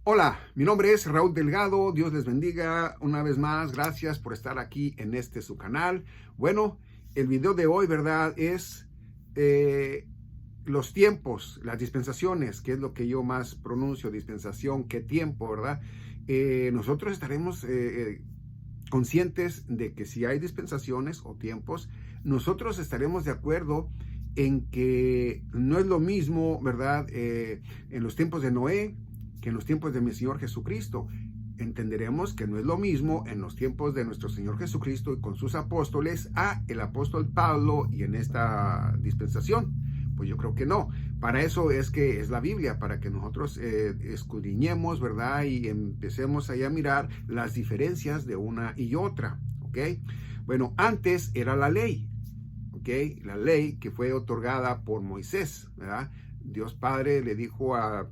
Hola, mi nombre es Raúl Delgado, Dios les bendiga una vez más, gracias por estar aquí en su canal. Bueno, el video de hoy, ¿verdad? Es los tiempos, las dispensaciones, que es lo que yo más pronuncio, dispensación, qué tiempo, ¿verdad? Nosotros estaremos conscientes de que si hay dispensaciones o tiempos, nosotros estaremos de acuerdo en que no es lo mismo, ¿verdad? En los tiempos de Noé, que en los tiempos de mi Señor Jesucristo. Entenderemos que no es lo mismo en los tiempos de nuestro Señor Jesucristo y con sus apóstoles a el apóstol Pablo y en esta dispensación. Pues yo creo que no. Para eso es que es la Biblia, para que nosotros escudriñemos, ¿verdad? Y empecemos ahí a mirar las diferencias de una y otra, ¿ok? Bueno, antes era la ley, ¿ok? La ley que fue otorgada por Moisés, ¿verdad? Dios Padre le dijo a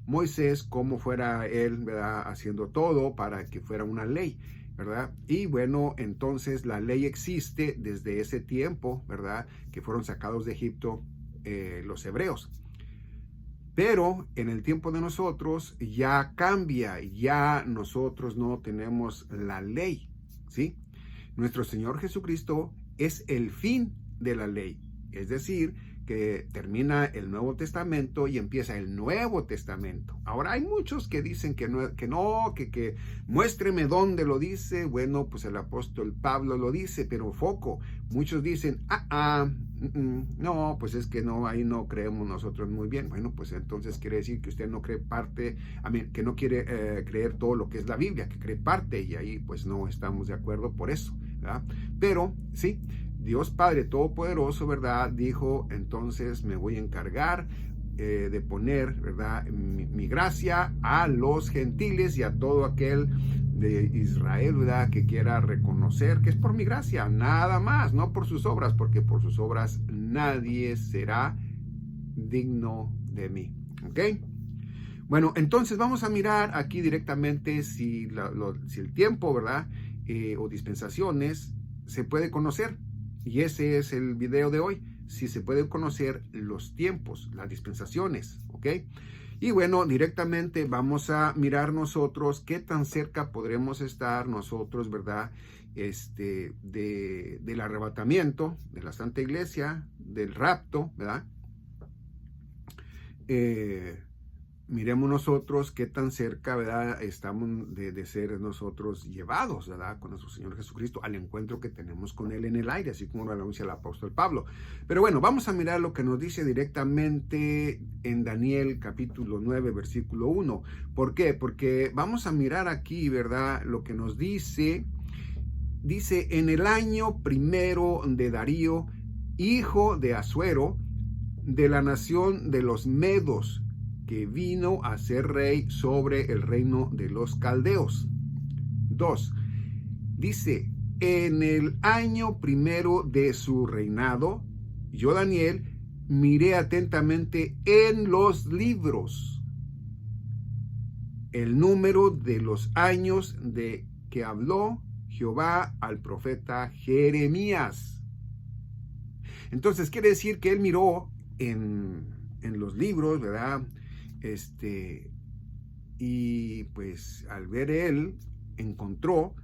Moisés cómo fuera él, ¿verdad? Haciendo todo para que fuera una ley, ¿verdad? Y bueno, entonces la ley existe desde ese tiempo, ¿verdad? Que fueron sacados de Egipto los hebreos. Pero en el tiempo de nosotros ya cambia, ya nosotros no tenemos la ley, ¿sí? Nuestro Señor Jesucristo es el fin de la ley, es decir, que termina el Nuevo Testamento y empieza el Nuevo Testamento. Ahora hay muchos que dicen que muéstreme dónde lo dice. Bueno, pues el apóstol Pablo lo dice, pero foco. Muchos dicen, no, pues es que no, ahí no creemos nosotros muy bien. Bueno, pues entonces quiere decir que usted no cree parte, que no quiere creer todo lo que es la Biblia, que cree parte, y ahí pues no estamos de acuerdo por eso, ¿verdad? Pero sí, Dios Padre Todopoderoso, ¿verdad? Dijo, entonces me voy a encargar de poner, ¿verdad? Mi gracia a los gentiles y a todo aquel de Israel, ¿verdad? Que quiera reconocer que es por mi gracia, nada más, no por sus obras, porque por sus obras nadie será digno de mí, ¿ok? Bueno, entonces vamos a mirar aquí directamente si el tiempo, ¿verdad? O dispensaciones se puede conocer. Y ese es el video de hoy, si se pueden conocer los tiempos, las dispensaciones, ¿ok? Y bueno, directamente vamos a mirar nosotros qué tan cerca podremos estar nosotros, ¿verdad? Del arrebatamiento de la Santa Iglesia, del rapto, ¿verdad? Miremos nosotros qué tan cerca, ¿verdad? Estamos de ser nosotros llevados, ¿verdad? Con nuestro Señor Jesucristo al encuentro que tenemos con Él en el aire, así como lo anuncia el apóstol Pablo. Pero bueno, vamos a mirar lo que nos dice directamente en Daniel capítulo 9, versículo 1. ¿Por qué? Porque vamos a mirar aquí, ¿verdad? Lo que nos dice, en el año primero de Darío, hijo de Asuero, de la nación de los Medos, que vino a ser rey sobre el reino de los caldeos. 2. Dice, en el año primero de su reinado, yo, Daniel, miré atentamente en los libros el número de los años de que habló Jehová al profeta Jeremías. Entonces quiere decir que él miró en los libros, ¿verdad? Y pues al ver él, encontró,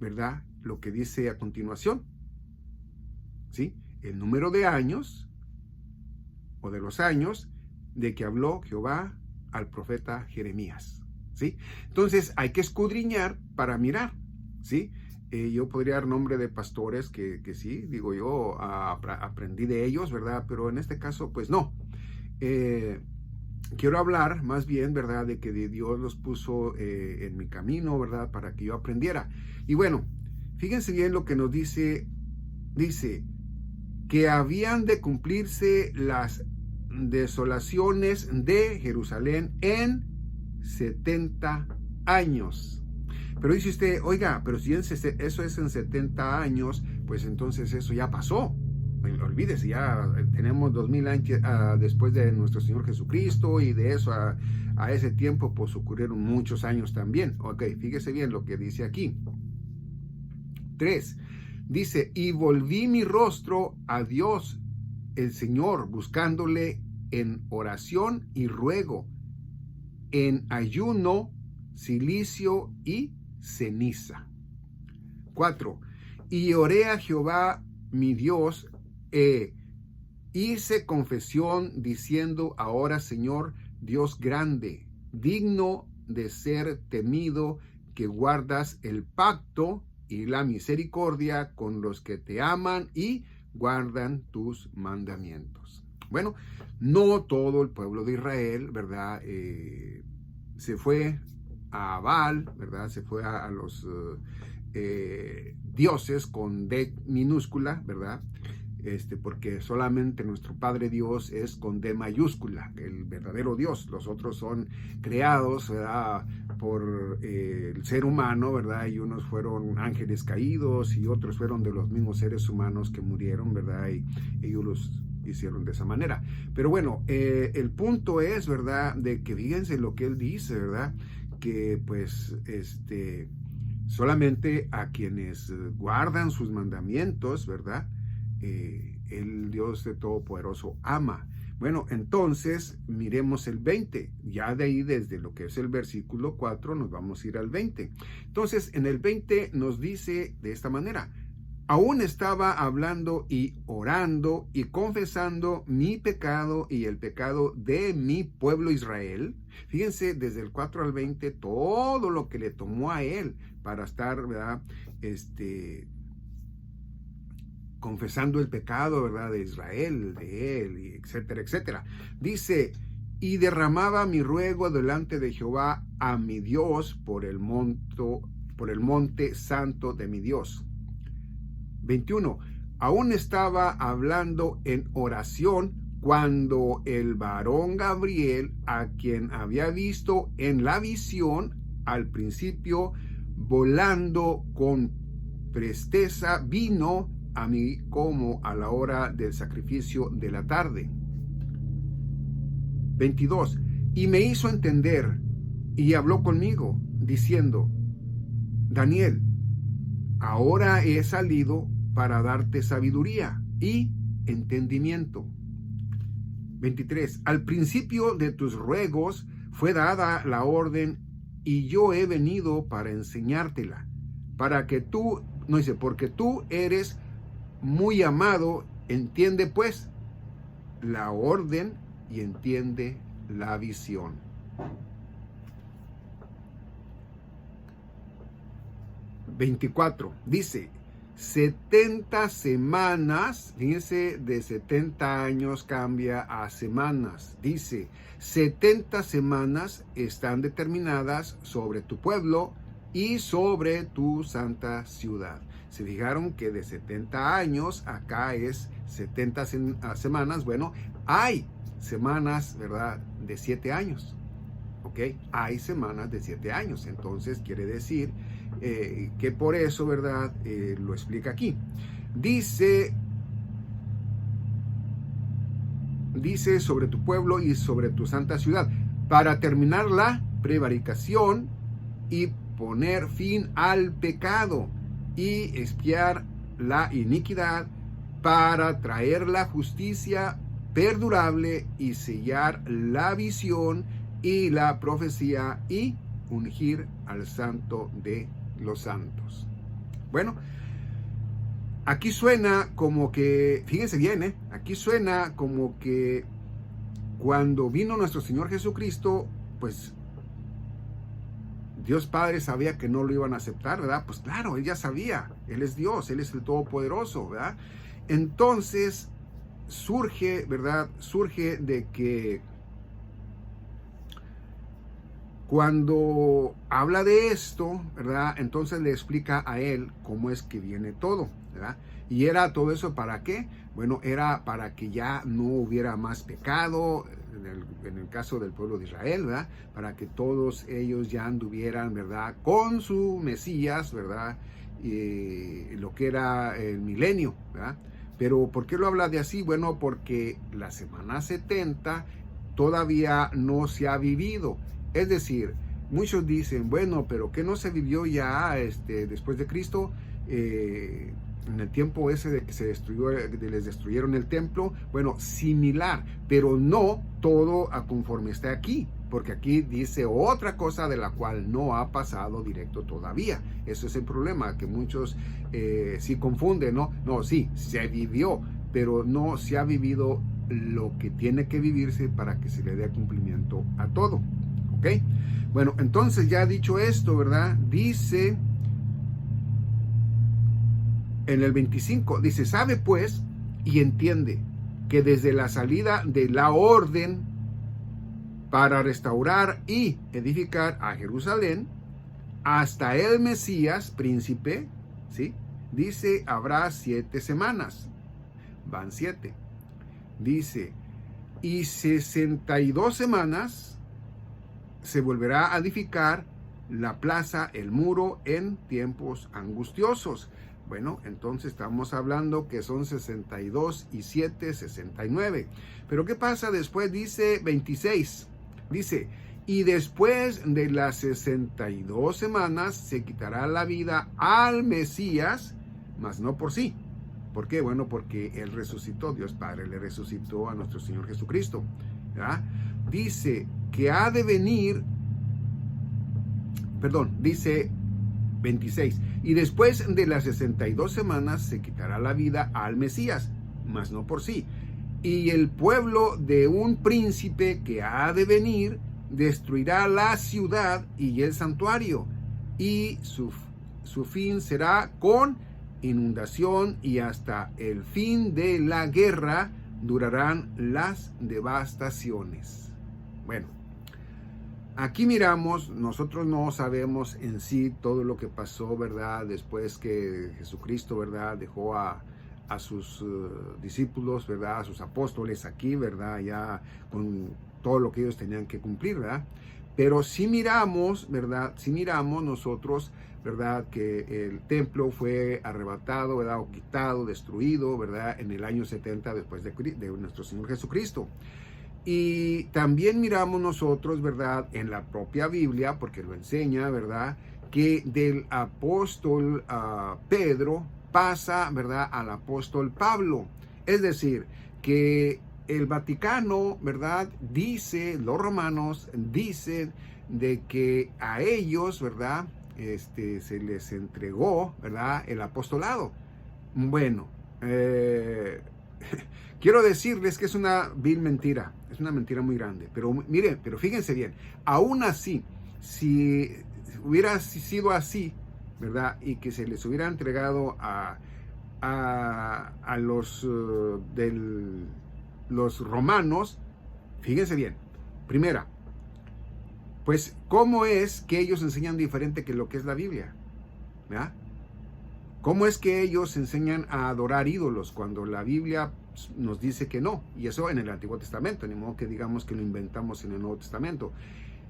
¿verdad? Lo que dice a continuación, ¿sí? El número de años, o de los años, de que habló Jehová al profeta Jeremías, ¿sí? Entonces hay que escudriñar para mirar, ¿sí? Yo podría dar nombre de pastores que sí, digo yo, aprendí de ellos, ¿verdad? Pero en este caso, pues no. Quiero hablar más bien, ¿verdad? De que Dios los puso en mi camino, ¿verdad? Para que yo aprendiera. Y bueno, fíjense bien lo que nos dice. Dice que habían de cumplirse las desolaciones de Jerusalén en 70 años. Pero dice usted, oiga, pero si eso es en 70 años, pues entonces eso ya pasó. Olvídese, ya tenemos 2000 años después de nuestro Señor Jesucristo, y de eso a ese tiempo pues ocurrieron muchos años también. Ok, fíjese bien lo que dice aquí. 3. Dice, y volví mi rostro a Dios el Señor, buscándole en oración y ruego, en ayuno, cilicio y ceniza. 4. Y oré a Jehová mi Dios, hice confesión diciendo: ahora, Señor, Dios grande, digno de ser temido, que guardas el pacto y la misericordia con los que te aman y guardan tus mandamientos. Bueno, no todo el pueblo de Israel, ¿verdad? Se fue a Baal, ¿verdad? Se fue a los dioses con D minúscula, ¿verdad? Porque solamente nuestro Padre Dios es con D mayúscula, el verdadero Dios. Los otros son creados, ¿verdad?, por el ser humano, ¿verdad? Y unos fueron ángeles caídos y otros fueron de los mismos seres humanos que murieron, ¿verdad? Y ellos los hicieron de esa manera. Pero bueno, el punto es, ¿verdad?, de que fíjense lo que él dice, ¿verdad?, que pues solamente a quienes guardan sus mandamientos, ¿verdad?, el Dios de Todopoderoso ama. Bueno, entonces miremos el 20. Ya de ahí, desde lo que es el versículo 4, nos vamos a ir al 20. Entonces, en el 20 nos dice de esta manera: aún estaba hablando y orando y confesando mi pecado y el pecado de mi pueblo Israel. Fíjense, desde el 4 al 20, todo lo que le tomó a él para estar, ¿verdad?, confesando el pecado, ¿verdad?, de Israel, de él, etcétera, etcétera. Dice: y derramaba mi ruego delante de Jehová a mi Dios por el monte santo de mi Dios. 21. Aún estaba hablando en oración cuando el varón Gabriel, a quien había visto en la visión al principio, volando con presteza, vino a mí como a la hora del sacrificio de la tarde. 22. Y me hizo entender y habló conmigo, diciendo: Daniel, ahora he salido para darte sabiduría y entendimiento. 23. Al principio de tus ruegos fue dada la orden, y yo he venido para enseñártela, para que tú, no dice, porque tú eres muy amado, entiende pues la orden y entiende la visión. 24. Dice: 70 semanas, fíjense, de 70 años cambia a semanas. Dice: 70 semanas están determinadas sobre tu pueblo y sobre tu santa ciudad. Se fijaron que de 70 años, acá es 70 semanas. Bueno, hay semanas, ¿verdad?, de 7 años. ¿Ok? Hay semanas de 7 años. Entonces quiere decir que por eso, ¿verdad?, lo explica aquí. Dice sobre tu pueblo y sobre tu santa ciudad, para terminar la prevaricación y poner fin al pecado y expiar la iniquidad, para traer la justicia perdurable y sellar la visión y la profecía y ungir al santo de los santos. Bueno, aquí suena como que, fíjense bien, aquí suena como que cuando vino nuestro Señor Jesucristo, pues Dios Padre sabía que no lo iban a aceptar, ¿verdad? Pues claro, Él ya sabía, Él es Dios, Él es el Todopoderoso, ¿verdad? Entonces surge, ¿verdad? Surge de que cuando habla de esto, ¿verdad?, entonces le explica a él cómo es que viene todo, ¿verdad? Y era todo eso, ¿para qué? Bueno, era para que ya no hubiera más pecado en el caso del pueblo de Israel, ¿verdad? Para que todos ellos ya anduvieran, ¿verdad?, con su Mesías, ¿verdad?, lo que era el milenio, ¿verdad? Pero ¿por qué lo habla de así? Bueno, porque la semana 70 todavía no se ha vivido. Es decir, muchos dicen, bueno, pero ¿qué no se vivió ya después de Cristo? En el tiempo ese de que les destruyeron el templo. Bueno, similar, pero no todo a conforme está aquí. porque aquí dice otra cosa de la cual no ha pasado directo todavía. Eso es el problema, que muchos sí confunden, ¿no? No, sí, se vivió, pero no se ha vivido lo que tiene que vivirse para que se le dé cumplimiento a todo, ¿ok? Bueno, entonces ya dicho esto, ¿verdad? Dice en el 25, dice, sabe pues y entiende que desde la salida de la orden para restaurar y edificar a Jerusalén, hasta el Mesías, príncipe, ¿sí? Dice, habrá 7 semanas. Van 7. Dice, y 62 semanas se volverá a edificar la plaza, el muro, en tiempos angustiosos. Bueno, entonces estamos hablando que son 62 y 7, 69. Pero ¿qué pasa después? Dice 26. Dice, y después de las 62 semanas se quitará la vida al Mesías, mas no por sí. ¿Por qué? Bueno, porque Él resucitó, Dios Padre le resucitó a nuestro Señor Jesucristo, ¿verdad? Dice que ha de venir, dice 26, y después de las 62 semanas se quitará la vida al Mesías, mas no por sí. Y el pueblo de un príncipe que ha de venir destruirá la ciudad y el santuario, y su fin será con inundación, y hasta el fin de la guerra durarán las devastaciones. Bueno, aquí miramos, nosotros no sabemos en sí todo lo que pasó, ¿verdad? Después que Jesucristo, ¿verdad? Dejó a sus discípulos, ¿verdad? A sus apóstoles aquí, ¿verdad? Ya con todo lo que ellos tenían que cumplir, ¿verdad? Pero sí miramos, ¿verdad? Sí miramos nosotros, ¿verdad? Que el templo fue arrebatado, ¿verdad? O quitado, destruido, ¿verdad? En el año 70 después de nuestro Señor Jesucristo. Y también miramos nosotros, ¿verdad? En la propia Biblia, porque lo enseña, ¿verdad? Que del apóstol Pedro pasa, ¿verdad? Al apóstol Pablo. Es decir, que el Vaticano, ¿verdad? Dice, los romanos dicen de que a ellos, ¿verdad? Se les entregó, ¿verdad? El apostolado. Bueno, quiero decirles que es una vil mentira, es una mentira muy grande, pero miren, pero fíjense bien, aún así, si hubiera sido así, ¿verdad? Y que se les hubiera entregado a los los romanos, fíjense bien, primera, pues ¿cómo es que ellos enseñan diferente que lo que es la Biblia? ¿Verdad? ¿Cómo es que ellos enseñan a adorar ídolos cuando la Biblia nos dice que no? Y eso en el Antiguo Testamento, ni modo que digamos que lo inventamos en el Nuevo Testamento.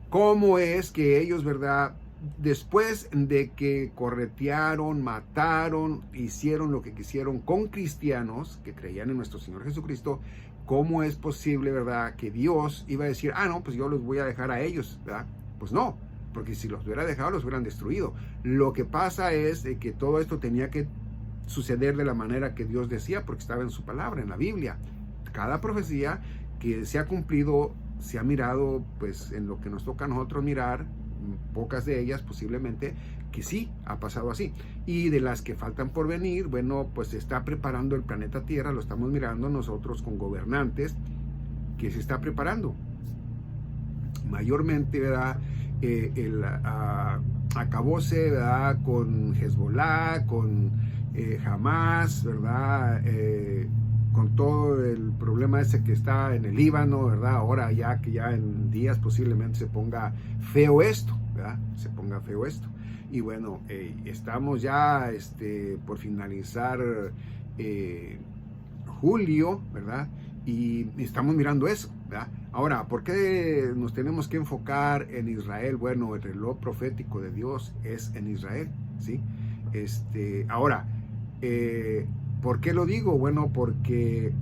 ¿Cómo es que ellos, verdad, después de que corretearon, mataron, hicieron lo que quisieron con cristianos que creían en nuestro Señor Jesucristo, cómo es posible, verdad, que Dios iba a decir, no, pues yo los voy a dejar a ellos, ¿verdad? Pues no, porque si los hubiera dejado, los hubieran destruido. Lo que pasa es que todo esto tenía que suceder de la manera que Dios decía, porque estaba en su palabra, en la Biblia. Cada profecía que se ha cumplido, se ha mirado, pues en lo que nos toca a nosotros mirar, pocas de ellas posiblemente, que sí ha pasado así. Y de las que faltan por venir, bueno, pues se está preparando el planeta Tierra, lo estamos mirando nosotros con gobernantes que se está preparando. Mayormente, ¿verdad? Acabóse, ¿verdad? Con Hezbollah, con Hamas, ¿verdad? Con todo el problema ese que está en el Líbano, ¿verdad? Ahora ya que ya en días posiblemente se ponga feo esto, ¿verdad? Se ponga feo esto. Y bueno, estamos ya por finalizar julio, ¿verdad? Y estamos mirando eso, ¿verdad? Ahora, ¿por qué nos tenemos que enfocar en Israel? Bueno, el reloj profético de Dios es en Israel, ¿sí? Ahora, ¿por qué lo digo? Bueno, porque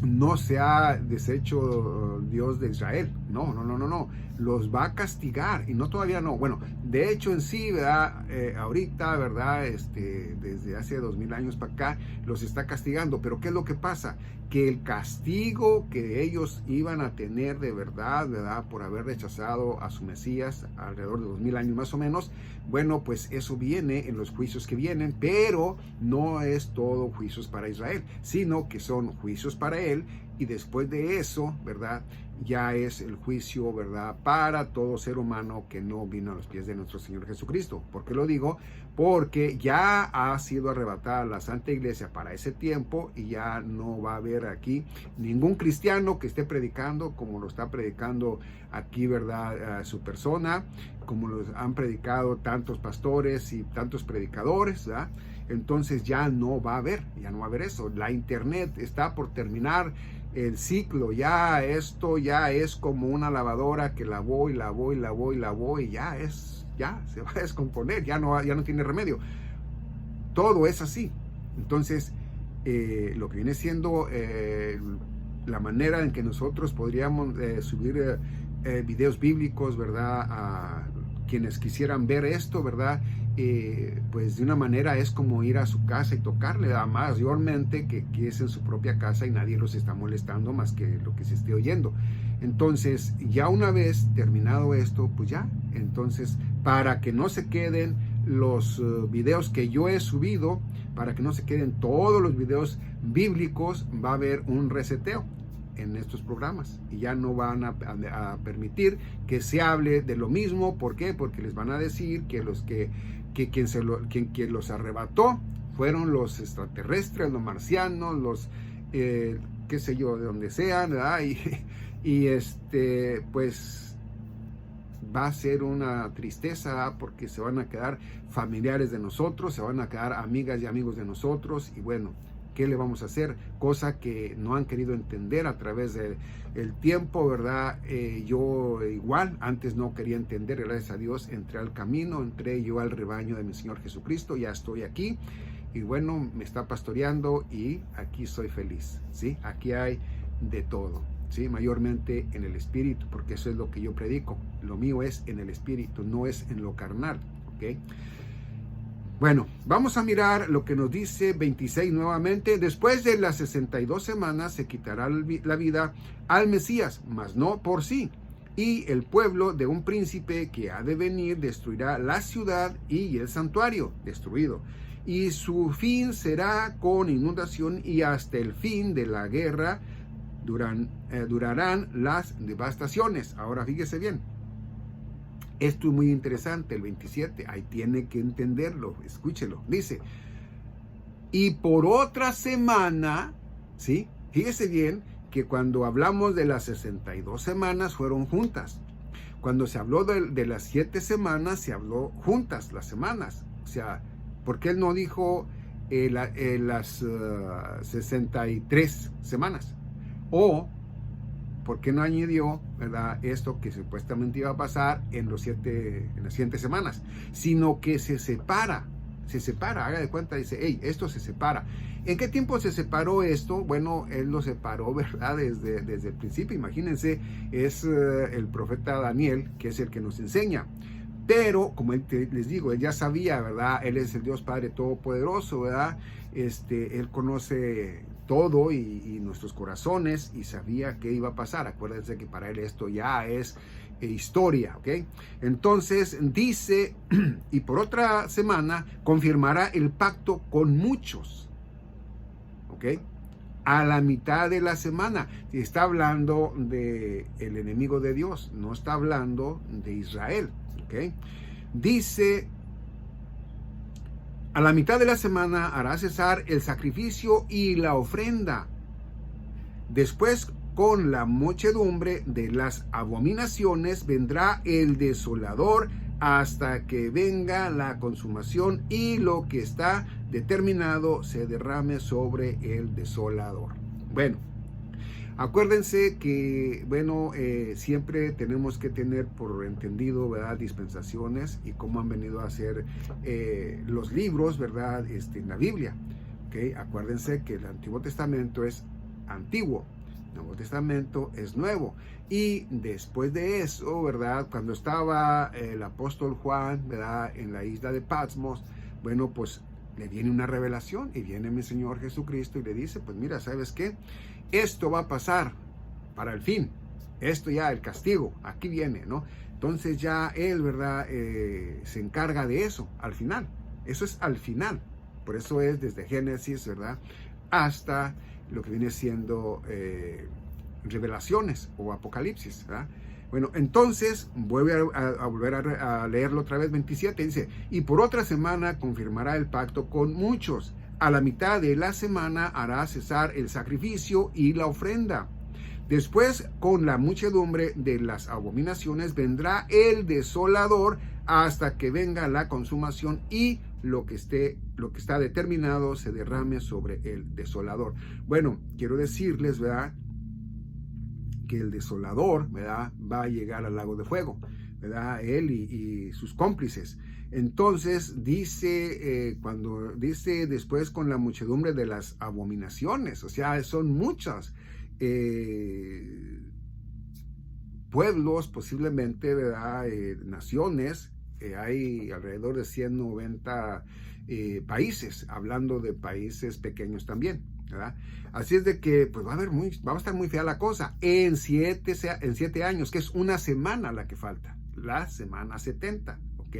no se ha deshecho Dios de Israel, No, no, no, no, no. Los va a castigar y no todavía no. Bueno, de hecho en sí, ¿verdad? Ahorita, ¿verdad? Desde hace 2000 años para acá, los está castigando. Pero ¿qué es lo que pasa? Que el castigo que ellos iban a tener de verdad, ¿verdad? Por haber rechazado a su Mesías alrededor de 2000 años más o menos, bueno, pues eso viene en los juicios que vienen, pero no es todo juicios para Israel, sino que son juicios para él. Y después de eso, ¿verdad? Ya es el juicio, ¿verdad? Para todo ser humano que no vino a los pies de nuestro Señor Jesucristo. ¿Por qué lo digo? Porque ya ha sido arrebatada la Santa Iglesia para ese tiempo y ya no va a haber aquí ningún cristiano que esté predicando como lo está predicando aquí, ¿verdad? Su persona, como lo han predicado tantos pastores y tantos predicadores, ¿verdad? Entonces ya no va a haber eso. La internet está por terminar el ciclo, ya esto ya es como una lavadora que lavó y lavó y lavó y lavó y ya se va a descomponer, ya no tiene remedio. Todo es así. Entonces, lo que viene siendo la manera en que nosotros podríamos subir videos bíblicos, ¿verdad? A quienes quisieran ver esto, ¿verdad? Pues de una manera es como ir a su casa y tocarle, mayormente que es en su propia casa y nadie los está molestando más que lo que se esté oyendo. Entonces, ya una vez terminado esto, pues ya, entonces, para que no se queden los videos que yo he subido, para que no se queden todos los videos bíblicos, va a haber un reseteo en estos programas y ya no van a permitir que se hable de lo mismo. ¿Por qué? Porque les van a decir que quien los arrebató fueron los extraterrestres, los marcianos, los qué sé yo, de donde sean, ¿verdad? Y pues va a ser una tristeza, ¿verdad? Porque se van a quedar familiares de nosotros, se van a quedar amigas y amigos de nosotros y bueno, ¿qué le vamos a hacer? Cosa que no han querido entender a través del tiempo, ¿verdad? Yo igual, antes no quería entender, gracias a Dios, entré al camino, entré yo al rebaño de mi Señor Jesucristo, ya estoy aquí, y bueno, me está pastoreando y aquí soy feliz, ¿sí? Aquí hay de todo, ¿sí? Mayormente en el Espíritu, porque eso es lo que yo predico, lo mío es en el Espíritu, no es en lo carnal, ¿ok? Bueno, vamos a mirar lo que nos dice 26 nuevamente. Después de las 62 semanas se quitará la vida al Mesías, mas no por sí. Y el pueblo de un príncipe que ha de venir destruirá la ciudad y el santuario destruido. Y su fin será con inundación y hasta el fin de la guerra durarán las devastaciones. Ahora fíjese bien. Esto es muy interesante, el 27, ahí tiene que entenderlo, escúchelo. Dice, y por otra semana, ¿sí? Fíjese bien que cuando hablamos de las 62 semanas fueron juntas. Cuando se habló de las 7 semanas, se habló juntas las semanas. O sea, ¿por qué él no dijo las 63 semanas? O ¿por qué no añadió, ¿verdad?, esto que supuestamente iba a pasar en las 7 semanas? Sino que se separa, haga de cuenta, dice, hey, esto se separa. ¿En qué tiempo se separó esto? Bueno, él lo separó, ¿verdad?, desde el principio. Imagínense, es el profeta Daniel, que es el que nos enseña. Pero, como les digo, él ya sabía, ¿verdad? Él es el Dios Padre Todopoderoso, ¿verdad? Él conoce todo y nuestros corazones y sabía qué iba a pasar. Acuérdense que para él esto ya es historia, ¿ok? Entonces dice, y por otra semana confirmará el pacto con muchos, ¿ok? A la mitad de la semana. Está hablando del enemigo de Dios, no está hablando de Israel, ¿ok? Dice, a la mitad de la semana hará cesar el sacrificio y la ofrenda. Después, con la muchedumbre de las abominaciones, vendrá el desolador hasta que venga la consumación y lo que está determinado se derrame sobre el desolador. Bueno, acuérdense que, bueno, siempre tenemos que tener por entendido, ¿verdad?, dispensaciones y cómo han venido a ser los libros, ¿verdad?, en la Biblia. ¿Okay? Acuérdense que el Antiguo Testamento es antiguo, Nuevo Testamento es nuevo. Y después de eso, ¿verdad? Cuando estaba el apóstol Juan, ¿verdad? En la isla de Patmos, bueno, pues le viene una revelación y viene mi Señor Jesucristo y le dice, pues mira, ¿sabes qué? Esto va a pasar para el fin. Esto ya, el castigo, aquí viene, ¿no? Entonces ya Él, ¿verdad? Se encarga de eso al final. Eso es al final. Por eso es desde Génesis, ¿verdad? Hasta lo que viene siendo Revelaciones o Apocalipsis, ¿verdad? Bueno, entonces vuelve a volver a leerlo otra vez, 27, dice, y por otra semana confirmará el pacto con muchos. A la mitad de la semana hará cesar el sacrificio y la ofrenda. Después, con la muchedumbre de las abominaciones, vendrá el desolador hasta que venga la consumación y lo que está determinado se derrame sobre el desolador. Bueno, quiero decirles, ¿verdad?, que el desolador, ¿verdad?, va a llegar al lago de fuego, ¿verdad?, él y sus cómplices. Entonces cuando dice después con la muchedumbre de las abominaciones, o sea, son muchas pueblos, posiblemente, ¿verdad?, naciones. Hay alrededor de 190 países, hablando de países pequeños también, ¿verdad? Así es de que pues va a estar muy fea la cosa en 7 años, que es una semana la que falta, la semana 70, ¿ok?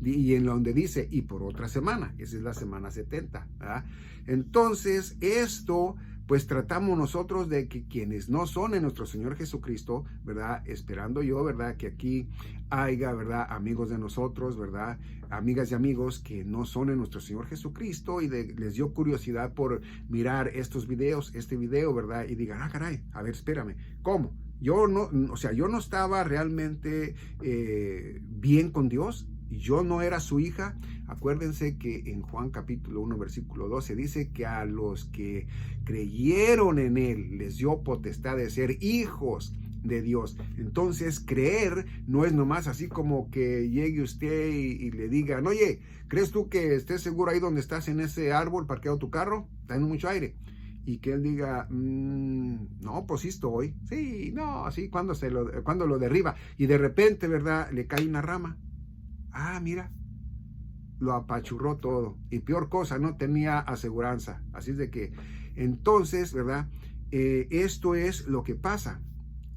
Y en donde dice, y por otra semana, esa es la semana 70, ¿verdad? Entonces, esto, pues tratamos nosotros de que quienes no son en nuestro Señor Jesucristo, ¿verdad? Esperando yo, ¿verdad?, que aquí haya, ¿verdad?, amigos de nosotros, ¿verdad?, amigas y amigos que no son en nuestro Señor Jesucristo y les dio curiosidad por mirar este video, ¿verdad? Y digan, ah, caray, a ver, espérame, ¿cómo? Yo no estaba realmente bien con Dios. Yo no era su hija. Acuérdense que en Juan capítulo 1 versículo 12 dice que a los que creyeron en Él les dio potestad de ser hijos de Dios. Entonces creer no es nomás así como que llegue usted y le digan, oye, ¿crees tú que estés seguro ahí donde estás en ese árbol parqueado tu carro? Está dando mucho aire. Y que él diga, no, pues sí estoy. Sí, no, así cuando lo derriba. Y de repente, ¿verdad?, le cae una rama. Ah, mira, lo apachurró todo. Y peor cosa, no tenía aseguranza. Así es de que, entonces, ¿verdad? Esto es lo que pasa.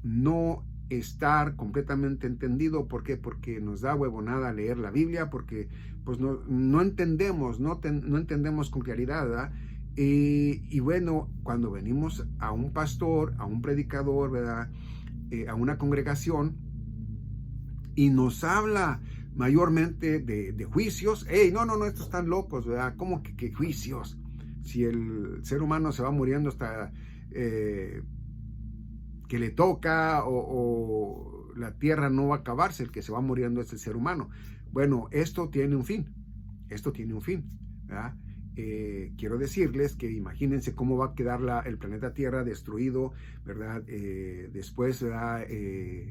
No estar completamente entendido. ¿Por qué? Porque nos da huevonada leer la Biblia, porque pues no entendemos, no entendemos con claridad, ¿verdad? Y bueno, cuando venimos a un pastor, a un predicador, ¿verdad?, a una congregación, y nos habla mayormente de juicios. Hey, no, estos están locos, ¿verdad? ¿Cómo que juicios? Si el ser humano se va muriendo hasta que le toca, o la tierra no va a acabarse, el que se va muriendo es el ser humano. Bueno, esto tiene un fin, ¿verdad? Quiero decirles que imagínense cómo va a quedar el planeta Tierra destruido, ¿verdad? Después, ¿verdad?,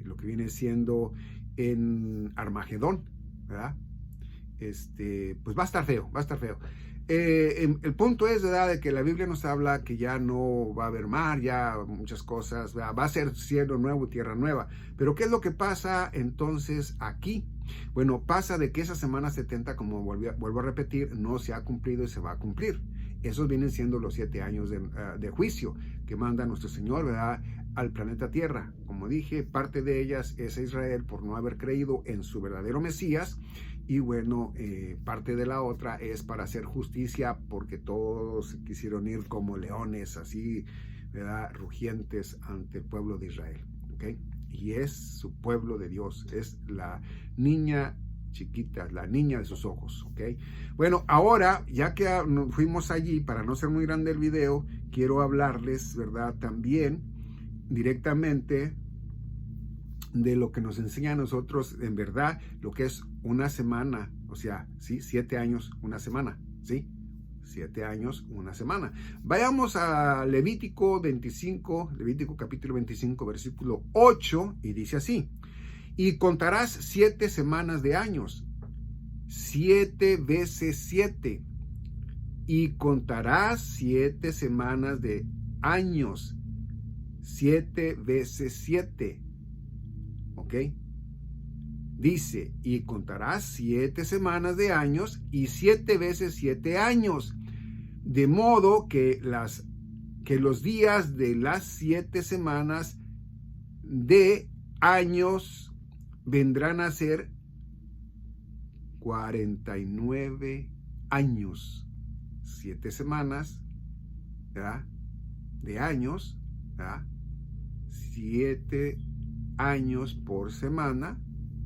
lo que viene siendo en Armagedón, ¿verdad? Pues va a estar feo. El punto es, ¿verdad?, de que la Biblia nos habla que ya no va a haber mar, ya muchas cosas, ¿verdad?, va a ser cielo nuevo y tierra nueva. Pero ¿qué es lo que pasa entonces aquí? Bueno, pasa de que esa semana 70, como vuelvo a repetir, no se ha cumplido y se va a cumplir. Esos vienen siendo los 7 años de juicio que manda nuestro Señor, ¿verdad?, al planeta Tierra. Como dije, parte de ellas es a Israel por no haber creído en su verdadero Mesías. Y bueno, parte de la otra es para hacer justicia, porque todos quisieron ir como leones, así, ¿verdad?, rugientes ante el pueblo de Israel, ¿ok? Y es su pueblo de Dios, es la niña chiquita, la niña de sus ojos, ¿ok? Bueno, ahora, ya que fuimos allí, para no ser muy grande el video, quiero hablarles, ¿verdad?, también directamente de lo que nos enseña a nosotros, en verdad, lo que es una semana, o sea, ¿sí? 7 años, una semana, ¿sí? 7 años, una semana. Vayamos a Levítico capítulo 25, versículo 8, y dice así: y contarás 7 semanas de años, 7 veces 7, y contarás 7 semanas de años, 7 veces 7. ¿Ok? Dice, y contarás 7 semanas de años y 7 veces 7 años. De modo que los días de las 7 semanas de años vendrán a ser 49 años. 7 semanas, ¿verdad?, de años, ¿verdad? 7 años por semana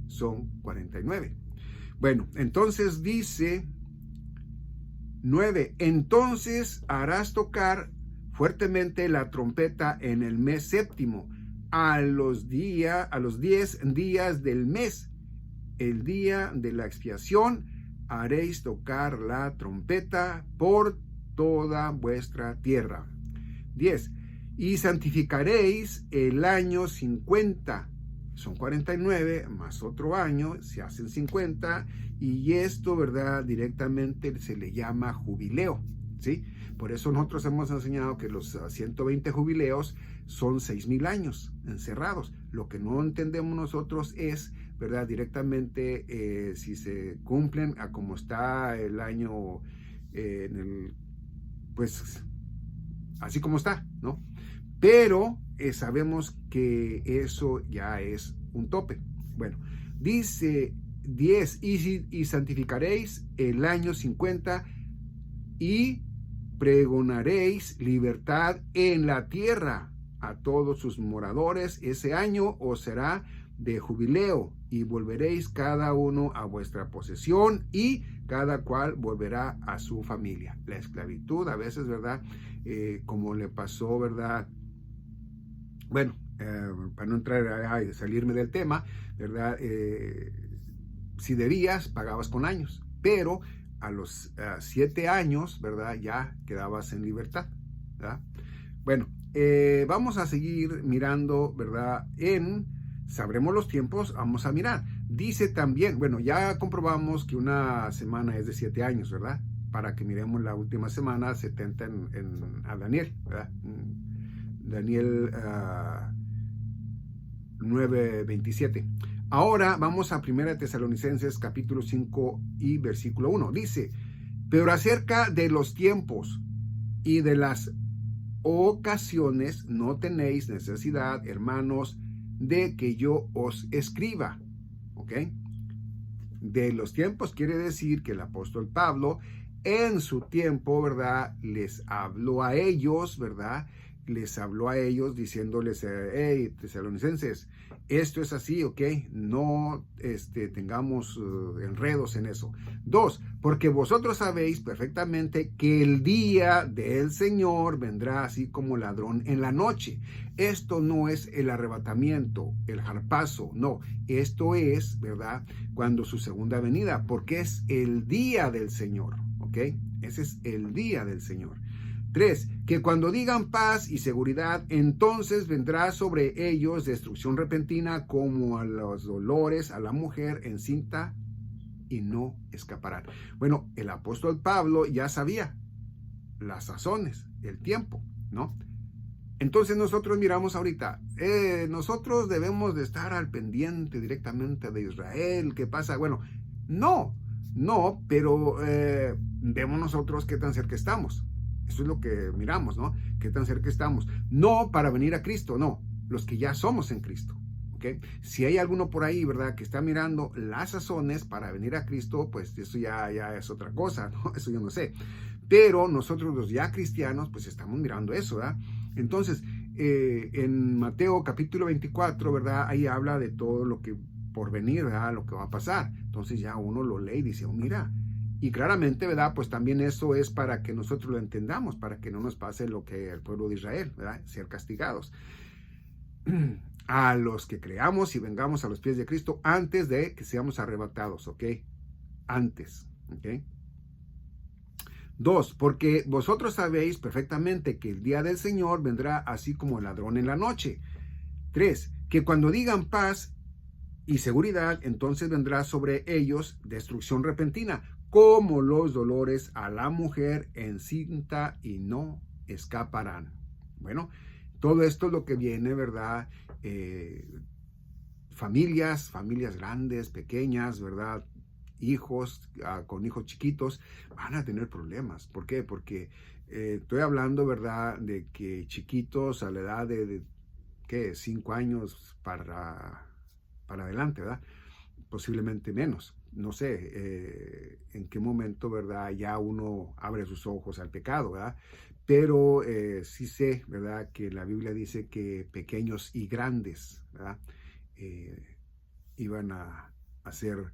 son 49. Bueno, entonces dice 9. Entonces harás tocar fuertemente la trompeta en el mes séptimo, a los 10 días del mes, el día de la expiación, haréis tocar la trompeta por toda vuestra tierra. 10. Y santificaréis el año 50. Son 49 más otro año, se hacen 50, y esto, ¿verdad?, directamente se le llama jubileo, ¿sí? Por eso nosotros hemos enseñado que los 120 jubileos son 6,000 años encerrados. Lo que no entendemos nosotros es, ¿verdad?, directamente si se cumplen a como está el año, pues así como está, ¿no? Pero sabemos que eso ya es un tope. Bueno, dice 10, y santificaréis el año 50 y pregonaréis libertad en la tierra a todos sus moradores. Ese año os será de jubileo y volveréis cada uno a vuestra posesión y cada cual volverá a su familia. La esclavitud a veces, ¿verdad?, como le pasó, ¿verdad? Bueno, para no entrar a salirme del tema, ¿verdad? Si debías, pagabas con años, pero a los 7 años, ¿verdad?, ya quedabas en libertad, ¿verdad? Bueno, vamos a seguir mirando, ¿verdad? Sabremos los tiempos, vamos a mirar. Dice también, bueno, ya comprobamos que una semana es de 7 años, ¿verdad? Para que miremos la última semana, 70 a Daniel, ¿verdad? Daniel 9:27. Ahora vamos a 1 Tesalonicenses capítulo 5 y versículo 1. Dice, pero acerca de los tiempos y de las ocasiones no tenéis necesidad, hermanos, de que yo os escriba. ¿Ok? De los tiempos quiere decir que el apóstol Pablo en su tiempo, ¿verdad?, les habló a ellos, ¿verdad?, les habló a ellos diciéndoles, hey, tesalonicenses, esto es así, ¿ok? No tengamos enredos en eso. 2, porque vosotros sabéis perfectamente que el día del Señor vendrá así como ladrón en la noche. Esto no es el arrebatamiento, el harpazo, no. Esto es, ¿verdad?, cuando su segunda venida, porque es el día del Señor, ¿ok? Ese es el día del Señor. 3, que cuando digan paz y seguridad, entonces vendrá sobre ellos destrucción repentina como a los dolores a la mujer encinta y no escaparán. Bueno, el apóstol Pablo ya sabía las sazones, el tiempo, ¿no? Entonces nosotros miramos ahorita, nosotros debemos de estar al pendiente directamente de Israel, ¿qué pasa? Bueno, no, pero vemos nosotros qué tan cerca estamos. Eso es lo que miramos, ¿no? ¿Qué tan cerca estamos? No para venir a Cristo, no. Los que ya somos en Cristo, ¿ok? Si hay alguno por ahí, ¿verdad?, que está mirando las sazones para venir a Cristo, pues eso ya es otra cosa, ¿no? Eso yo no sé. Pero nosotros los ya cristianos, pues estamos mirando eso, ¿verdad? Entonces, en Mateo capítulo 24, ¿verdad?, ahí habla de todo lo que por venir, ¿verdad?, lo que va a pasar. Entonces ya uno lo lee y dice, oh, mira. Y claramente, ¿verdad?, pues también eso es para que nosotros lo entendamos, para que no nos pase lo que el pueblo de Israel, ¿verdad?, ser castigados. A los que creamos y vengamos a los pies de Cristo antes de que seamos arrebatados, ¿ok? Antes, ¿ok? 2, porque vosotros sabéis perfectamente que el día del Señor vendrá así como el ladrón en la noche. 3, que cuando digan paz y seguridad, entonces vendrá sobre ellos destrucción repentina, como los dolores a la mujer encinta y no escaparán. Bueno, todo esto es lo que viene, ¿verdad? Familias grandes, pequeñas, ¿verdad? Hijos, con hijos chiquitos, van a tener problemas. ¿Por qué? Porque estoy hablando, ¿verdad? De que chiquitos a la edad de ¿qué? 5 años para adelante, ¿verdad? Posiblemente menos. No sé en qué momento, ¿verdad? Ya uno abre sus ojos al pecado, ¿verdad? Pero sí sé, ¿verdad? Que la Biblia dice que pequeños y grandes, ¿verdad? Eh, iban a ser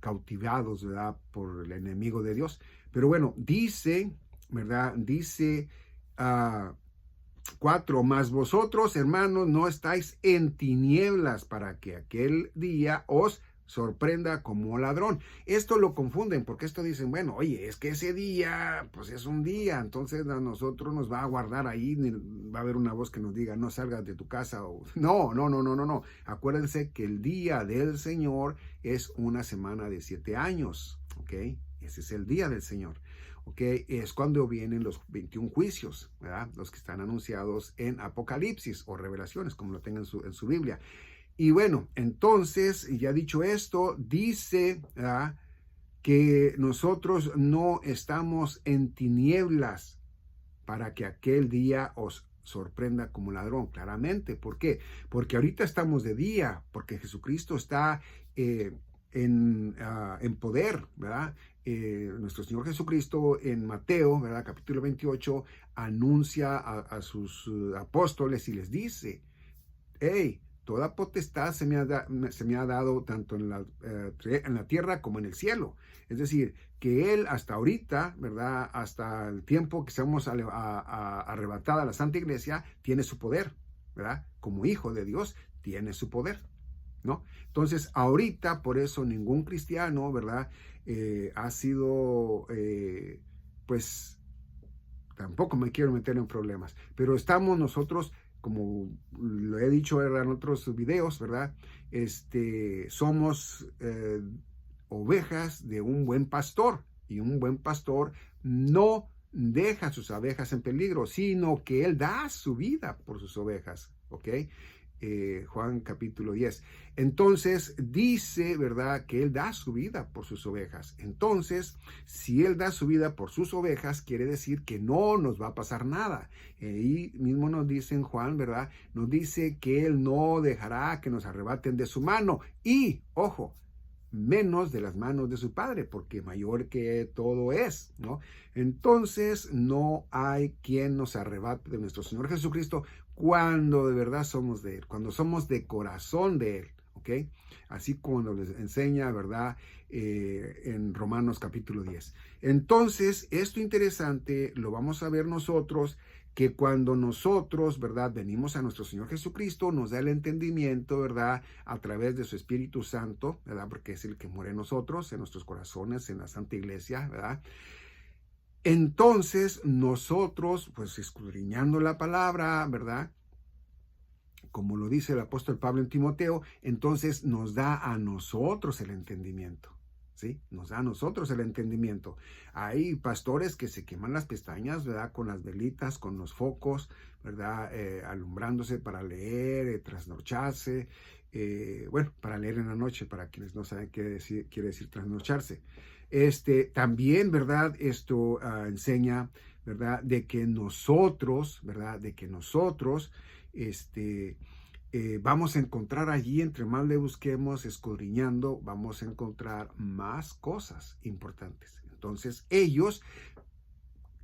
cautivados, ¿verdad? Por el enemigo de Dios. Pero bueno, dice, ¿verdad? Dice 4, más vosotros, hermanos, no estáis en tinieblas para que aquel día os sorprenda como ladrón. Esto lo confunden porque esto dicen, bueno, oye, es que ese día, pues es un día, entonces a nosotros nos va a guardar ahí, va a haber una voz que nos diga, no salgas de tu casa. O... No. Acuérdense que el día del Señor es una semana de 7 años, ¿ok? Ese es el día del Señor. Okay, es cuando vienen los 21 juicios, ¿verdad? Los que están anunciados en Apocalipsis o Revelaciones, como lo tengan en su Biblia. Y bueno, entonces, ya dicho esto, dice, ¿verdad?, que nosotros no estamos en tinieblas para que aquel día os sorprenda como ladrón, claramente. ¿Por qué? Porque ahorita estamos de día, porque Jesucristo está en poder, ¿verdad? Nuestro Señor Jesucristo en Mateo, ¿verdad? Capítulo 28, anuncia a sus apóstoles y les dice, hey, toda potestad se me ha dado tanto en la tierra como en el cielo. Es decir, que Él hasta ahorita, ¿verdad? Hasta el tiempo que seamos arrebatada a la Santa Iglesia, tiene su poder, ¿verdad? Como hijo de Dios, tiene su poder, ¿no? Entonces, ahorita, por eso ningún cristiano, ¿verdad? Ha sido, pues, tampoco me quiero meter en problemas, pero estamos nosotros, como lo he dicho en otros videos, ¿verdad? Somos ovejas de un buen pastor, y un buen pastor no deja sus ovejas en peligro, sino que él da su vida por sus ovejas, ¿ok? Juan capítulo 10. Entonces dice, ¿verdad?, que Él da su vida por sus ovejas. Entonces, si Él da su vida por sus ovejas, quiere decir que no nos va a pasar nada. Y mismo nos dice en Juan, ¿verdad?, nos dice que Él no dejará que nos arrebaten de su mano. Y, ojo, menos de las manos de su Padre, porque mayor que todo es, ¿no? Entonces, no hay quien nos arrebate de nuestro Señor Jesucristo cuando de verdad somos de Él, cuando somos de corazón de Él, ¿ok? Así como nos les enseña, ¿verdad?, en Romanos capítulo 10. Entonces, esto interesante lo vamos a ver nosotros, que cuando nosotros, ¿verdad?, venimos a nuestro Señor Jesucristo, nos da el entendimiento, ¿verdad?, a través de su Espíritu Santo, ¿verdad?, porque es el que muere en nosotros, en nuestros corazones, en la Santa Iglesia, ¿verdad? Entonces, nosotros, pues escudriñando la palabra, ¿verdad?, como lo dice el apóstol Pablo en Timoteo, entonces nos da a nosotros el entendimiento. ¿Sí? Nos da a nosotros el entendimiento. Hay pastores que se queman las pestañas, ¿verdad?, con las velitas, con los focos, ¿verdad?, alumbrándose para leer, trasnocharse, bueno, para leer en la noche, para quienes no saben qué quiere decir trasnocharse. También, ¿verdad?, esto enseña, ¿verdad?, de que nosotros, ¿verdad?, de que nosotros, vamos a encontrar allí, entre más le busquemos, escudriñando, vamos a encontrar más cosas importantes. Entonces, ellos,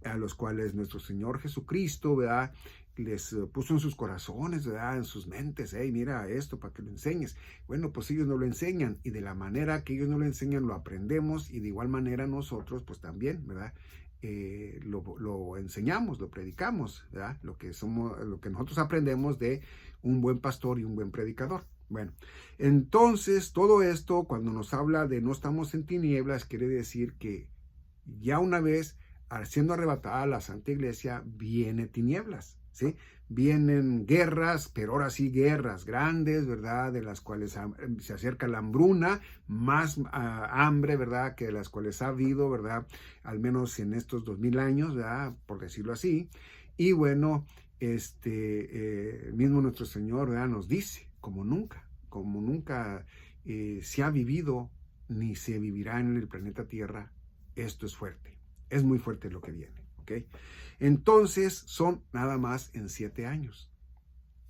a los cuales nuestro Señor Jesucristo, ¿verdad?, les puso en sus corazones, ¿verdad?, en sus mentes, hey, mira esto para que lo enseñes. Bueno, pues ellos no lo enseñan, y de la manera que ellos no lo enseñan, lo aprendemos, y de igual manera nosotros, pues también, ¿verdad?, lo enseñamos, lo predicamos, ¿verdad?, lo que nosotros aprendemos de un buen pastor y un buen predicador. Bueno, entonces todo esto, cuando nos habla de no estamos en tinieblas, quiere decir que ya una vez siendo arrebatada la Santa Iglesia, viene tinieblas, ¿sí? Vienen guerras, pero ahora sí guerras grandes, ¿verdad?, de las cuales se acerca la hambruna, más hambre, ¿verdad?, que de las cuales ha habido, ¿verdad?, al menos en estos 2000 años, ¿verdad?, por decirlo así. Y bueno, mismo nuestro Señor, ¿verdad?, nos dice, como nunca se ha vivido ni se vivirá en el planeta Tierra, esto es fuerte, es muy fuerte lo que viene, ¿ok? Entonces son nada más en 7 años.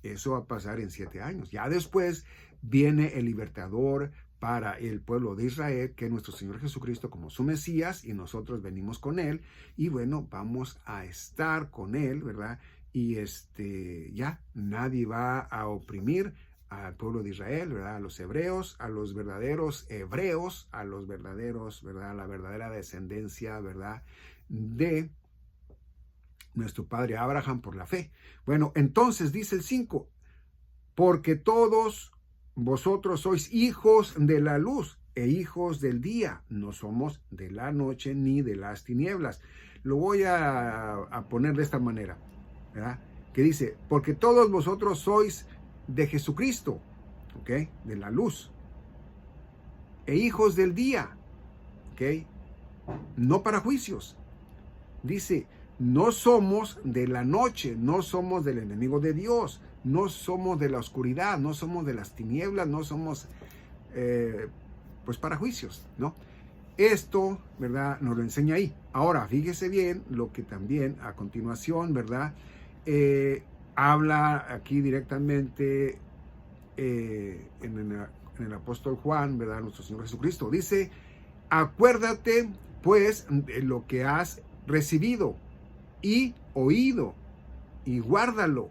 Eso va a pasar en 7 años. Ya después viene el libertador para el pueblo de Israel, que es nuestro Señor Jesucristo como su Mesías, y nosotros venimos con Él, y bueno, vamos a estar con Él, ¿verdad? Y ya nadie va a oprimir al pueblo de Israel, ¿verdad? A los hebreos, a los verdaderos hebreos, a los verdaderos, ¿verdad? A la verdadera descendencia, ¿verdad? De nuestro padre Abraham por la fe. Bueno, entonces dice el 5, porque todos vosotros sois hijos de la luz e hijos del día, no somos de la noche ni de las tinieblas. Lo voy a poner de esta manera, ¿verdad? Que dice, porque todos vosotros sois de Jesucristo, ¿ok? De la luz, e hijos del día, ¿ok? No para juicios. Dice, no somos de la noche, no somos del enemigo de Dios, no somos de la oscuridad, no somos de las tinieblas, no somos, pues para juicios, ¿no? Esto, ¿verdad?, nos lo enseña ahí. Ahora, fíjese bien lo que también a continuación, ¿verdad?, habla aquí directamente en el apóstol Juan, ¿verdad?, nuestro Señor Jesucristo. Dice, acuérdate, pues, de lo que has recibido y oído, y guárdalo,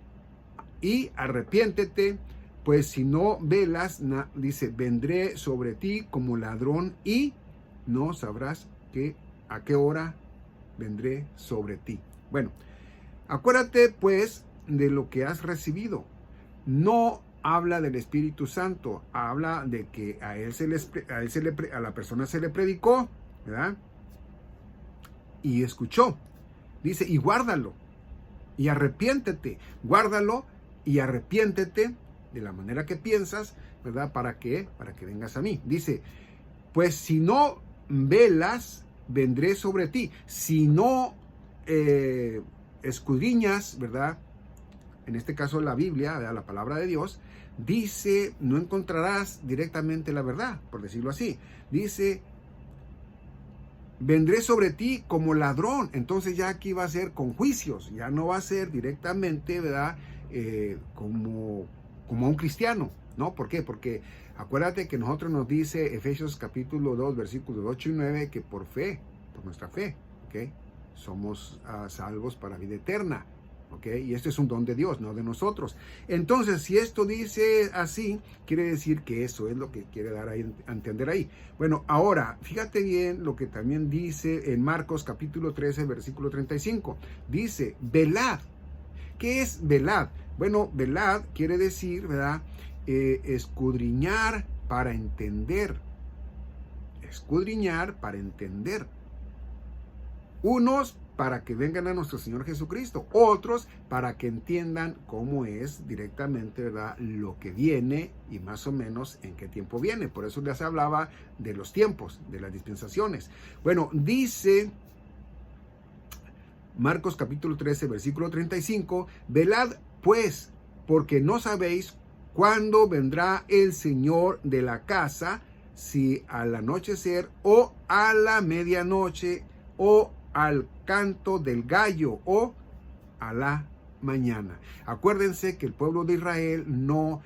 y arrepiéntete, pues si no velas, dice, vendré sobre ti como ladrón y no sabrás a qué hora vendré sobre ti. Bueno, acuérdate pues de lo que has recibido. No habla del Espíritu Santo, habla de que a la persona se le predicó, ¿verdad? Y escuchó. Dice, y guárdalo, y arrepiéntete, guárdalo y arrepiéntete de la manera que piensas, ¿verdad? ¿Para qué? Para que vengas a mí. Dice, pues si no velas, vendré sobre ti. Si no escudriñas, ¿verdad? En este caso la Biblia, ¿verdad?, la palabra de Dios, dice, no encontrarás directamente la verdad, por decirlo así. Dice, vendré sobre ti como ladrón. Entonces ya aquí va a ser con juicios, ya no va a ser directamente, ¿verdad?, como a un cristiano, ¿no? ¿Por qué? Porque acuérdate que nosotros nos dice Efesios capítulo 2, versículos 8 y 9, que por fe, por nuestra fe, ¿ok?, somos salvos para vida eterna, ¿ok? Y este es un don de Dios, no de nosotros. Entonces, si esto dice así, quiere decir que eso es lo que quiere dar a entender ahí. Bueno, ahora, fíjate bien lo que también dice en Marcos capítulo 13, versículo 35. Dice, velad. ¿Qué es velad? Bueno, velad quiere decir, ¿verdad?, escudriñar para entender. Escudriñar para entender. Unos para que vengan a nuestro Señor Jesucristo, otros para que entiendan cómo es directamente, ¿verdad?, lo que viene y más o menos en qué tiempo viene. Por eso les hablaba de los tiempos, de las dispensaciones. Bueno, dice Marcos capítulo 13, versículo 35, velad pues, porque no sabéis cuándo vendrá el Señor de la casa, si al anochecer o a la medianoche o al canto del gallo o a la mañana. Acuérdense que el pueblo de Israel no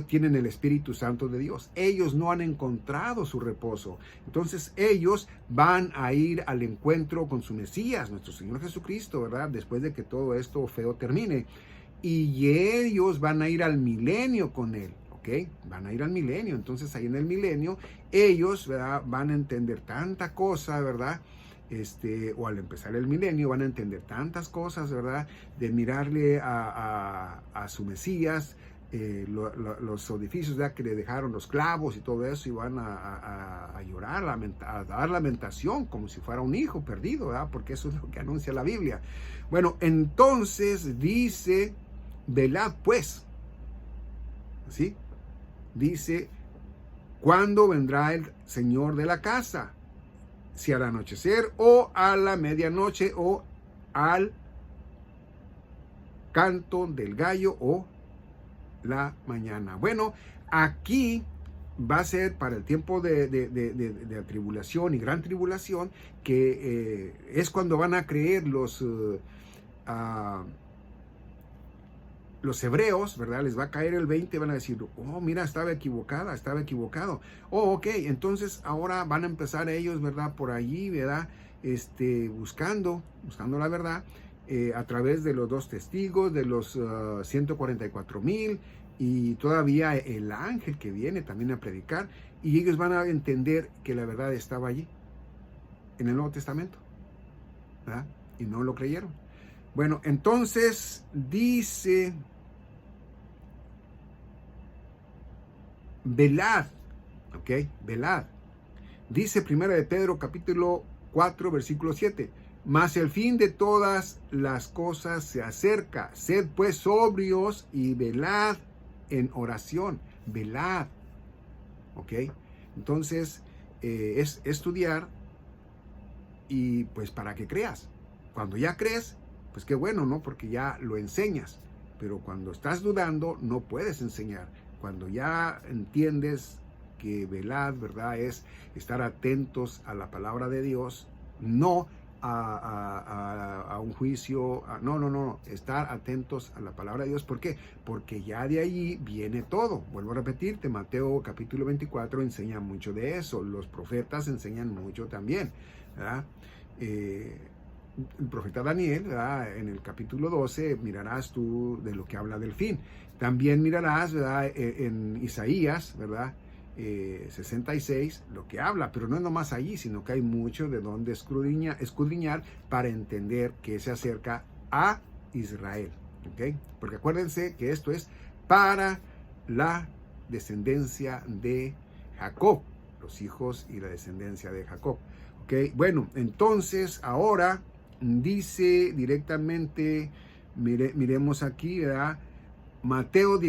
tienen el Espíritu Santo de Dios. Ellos no han encontrado su reposo. Entonces ellos van a ir al encuentro con su Mesías, nuestro Señor Jesucristo, ¿verdad?, después de que todo esto feo termine. Y ellos van a ir al milenio con Él. Van a ir al milenio. Entonces ahí en el milenio ellos, ¿verdad?, van a entender tanta cosa, ¿verdad?, o al empezar el milenio van a entender tantas cosas, ¿verdad?, de mirarle a su Mesías, los edificios, ¿verdad?, que le dejaron los clavos y todo eso, y van a llorar, a dar lamentación como si fuera un hijo perdido, ¿verdad?, porque eso es lo que anuncia la Biblia. Bueno, entonces dice, velad pues, ¿sí? Dice, ¿cuándo vendrá el Señor de la casa? Si al anochecer o a la medianoche o al canto del gallo o la mañana. Bueno, aquí va a ser para el tiempo de tribulación y gran tribulación, que es cuando van a creer los hebreos, ¿verdad? Les va a caer el 20, van a decir, oh, mira, estaba equivocado. Oh, ok, entonces ahora van a empezar ellos, ¿verdad? Por allí, ¿verdad? Buscando la verdad, a través de los 2 testigos, de los 144,000, y todavía el ángel que viene también a predicar, y ellos van a entender que la verdad estaba allí, en el Nuevo Testamento, ¿verdad? Y no lo creyeron. Bueno, entonces dice, velad, ¿ok? Velad. Dice 1 de Pedro capítulo 4, versículo 7. Mas el fin de todas las cosas se acerca. Sed pues sobrios y velad en oración. Velad. ¿Ok? Entonces, es estudiar, y pues para que creas. Cuando ya crees, pues qué bueno, ¿no? Porque ya lo enseñas. Pero cuando estás dudando, no puedes enseñar. Cuando ya entiendes que velad, ¿verdad?, es estar atentos a la palabra de Dios, no a un juicio, no, estar atentos a la palabra de Dios. ¿Por qué? Porque ya de allí viene todo. Vuelvo a repetirte, Mateo capítulo 24 enseña mucho de eso, los profetas enseñan mucho también, ¿verdad? El profeta Daniel, ¿verdad?, en el capítulo 12, mirarás tú de lo que habla del fin. También mirarás, ¿verdad?, en Isaías, ¿verdad?, 66, lo que habla, pero no es nomás allí, sino que hay mucho de donde escudriñar para entender que se acerca a Israel, ¿ok? Porque acuérdense que esto es para la descendencia de Jacob, los hijos y la descendencia de Jacob, ¿ok? Bueno, entonces ahora dice directamente, miremos aquí, ¿verdad?, Mateo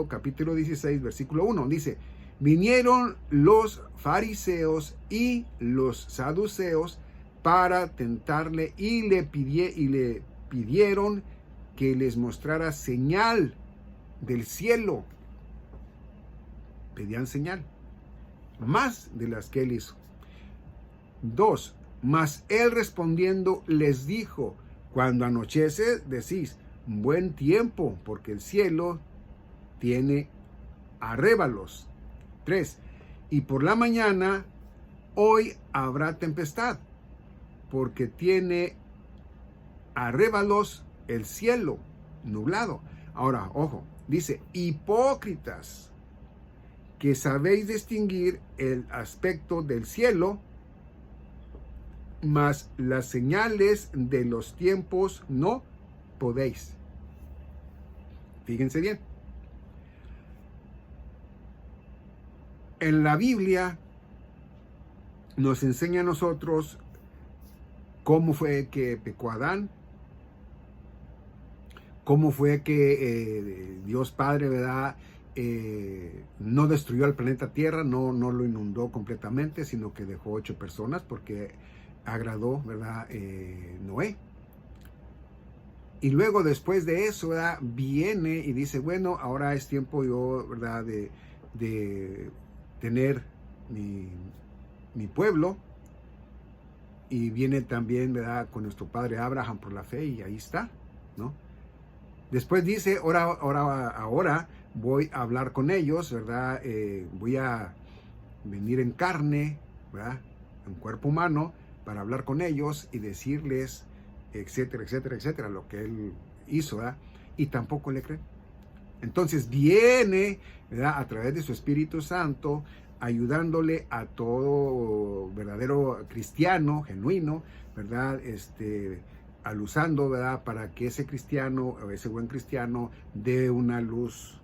capítulo 16, versículo 1, dice, vinieron los fariseos y los saduceos para tentarle y le pidieron que les mostrara señal del cielo. Pedían señal, más de las que él hizo. 2, mas él respondiendo les dijo, cuando anochece decís, buen tiempo, porque el cielo tiene arrébalos. 3, y por la mañana hoy habrá tempestad, porque tiene arrébalos el cielo nublado. Ahora, ojo, dice, hipócritas, que sabéis distinguir el aspecto del cielo, mas las señales de los tiempos no podéis. Fíjense bien. En la Biblia nos enseña a nosotros cómo fue que pecó Adán, cómo fue que Dios Padre, ¿verdad?, no destruyó al planeta Tierra, no lo inundó completamente, sino que dejó 8 personas porque agradó, ¿verdad?, Noé. Y luego después de eso, ¿verdad?, viene y dice, bueno, ahora es tiempo yo, ¿verdad?, de tener mi pueblo. Y viene también, ¿verdad?, con nuestro padre Abraham por la fe, y ahí está, ¿no? Después dice, ahora voy a hablar con ellos, ¿verdad? Voy a venir en carne, ¿verdad?, en cuerpo humano, para hablar con ellos y decirles, etcétera, etcétera, etcétera, lo que él hizo, ¿verdad? Y tampoco le creen. Entonces viene, ¿verdad?, a través de su Espíritu Santo, ayudándole a todo verdadero cristiano, genuino, ¿verdad?, alusando, ¿verdad?, para que ese cristiano, o ese buen cristiano, dé una luz,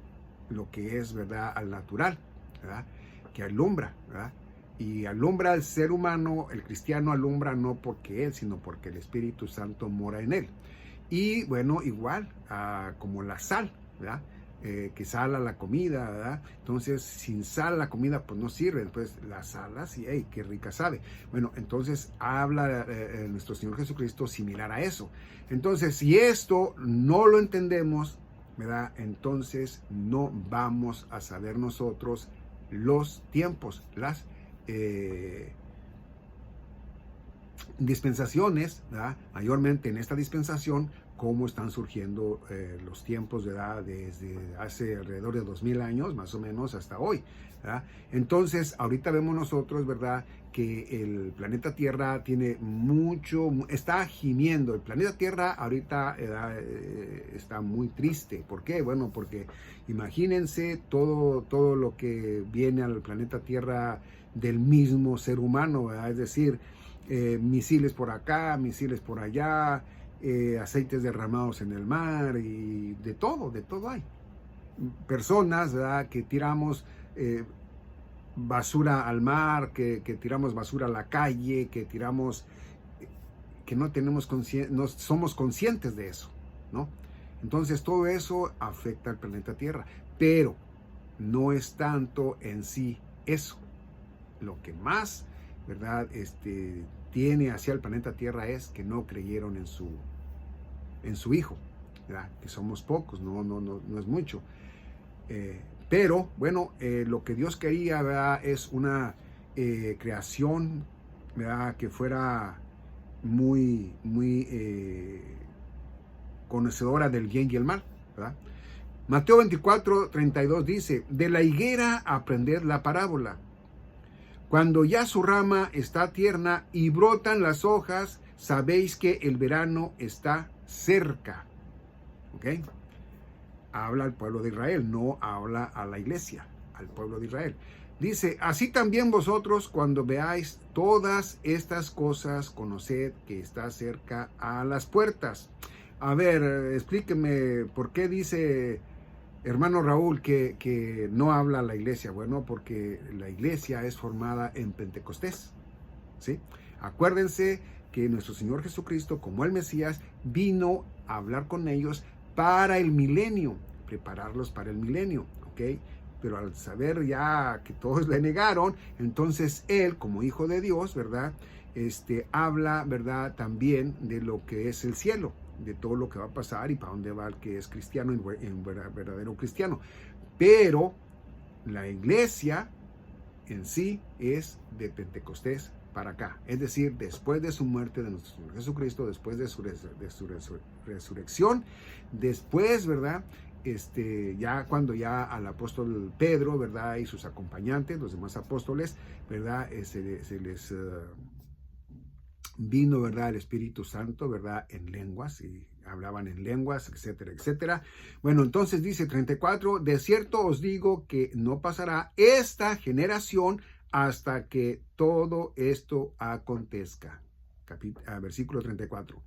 lo que es, ¿verdad?, al natural, ¿verdad?, que alumbra, ¿verdad? Y alumbra al ser humano. El cristiano alumbra no porque él, sino porque el Espíritu Santo mora en él. Y bueno, igual como la sal, ¿verdad? que sala la comida, ¿verdad? Entonces, sin sal la comida pues no sirve, pues la salas y ¡hey, qué rica sabe! Bueno, entonces habla nuestro Señor Jesucristo similar a eso. Entonces, si esto no lo entendemos, ¿verdad? Entonces no vamos a saber nosotros los tiempos, las dispensaciones, ¿verdad? Mayormente en esta dispensación, cómo están surgiendo los tiempos, ¿verdad? Desde hace alrededor de 2000 años, más o menos, hasta hoy, ¿verdad? Entonces, ahorita vemos nosotros, ¿verdad? Que el planeta Tierra tiene está gimiendo. El planeta Tierra ahorita está muy triste. ¿Por qué? Bueno, porque imagínense todo lo que viene al planeta Tierra del mismo ser humano, ¿verdad? Es decir, misiles por acá, misiles por allá, aceites derramados en el mar y de todo hay. Personas, ¿verdad? Que tiramos basura al mar, que tiramos basura a la calle, que tiramos, que no somos conscientes de eso, ¿no? Entonces todo eso afecta al planeta Tierra, pero no es tanto en sí eso. Lo que más, ¿verdad? Tiene hacia el planeta Tierra es que no creyeron en su Hijo, ¿verdad? Que somos pocos, no es mucho. Pero, bueno, lo que Dios quería, ¿verdad? Es una creación, ¿verdad? Que fuera muy conocedora del bien y el mal, ¿verdad? Mateo 24:32 dice, de la higuera aprended la parábola. Cuando ya su rama está tierna y brotan las hojas, sabéis que el verano está cerca. ¿Ok? Habla al pueblo de Israel, no habla a la iglesia, al pueblo de Israel. Dice, así también vosotros cuando veáis todas estas cosas, conoced que está cerca a las puertas. A ver, explíqueme por qué dice hermano Raúl que no habla la iglesia. Bueno, porque la iglesia es formada en Pentecostés, ¿sí? Acuérdense que nuestro Señor Jesucristo, como el Mesías, vino a hablar con ellos para el milenio, prepararlos para el milenio, ¿ok? Pero al saber ya que todos le negaron, entonces Él, como Hijo de Dios, ¿verdad? Habla, ¿verdad? También de lo que es el cielo, de todo lo que va a pasar y para dónde va el que es cristiano, en verdadero cristiano. Pero la iglesia en sí es de Pentecostés para acá, es decir, después de su muerte de nuestro Señor Jesucristo, después de su resurrección, después, ¿verdad? Ya cuando ya al apóstol Pedro, ¿verdad? Y sus acompañantes, los demás apóstoles, ¿verdad? Se les vino, ¿verdad? El Espíritu Santo, ¿verdad? En lenguas y hablaban en lenguas, etcétera, etcétera. Bueno, entonces dice 34, de cierto os digo que no pasará esta generación hasta que todo esto acontezca. Versículo 34.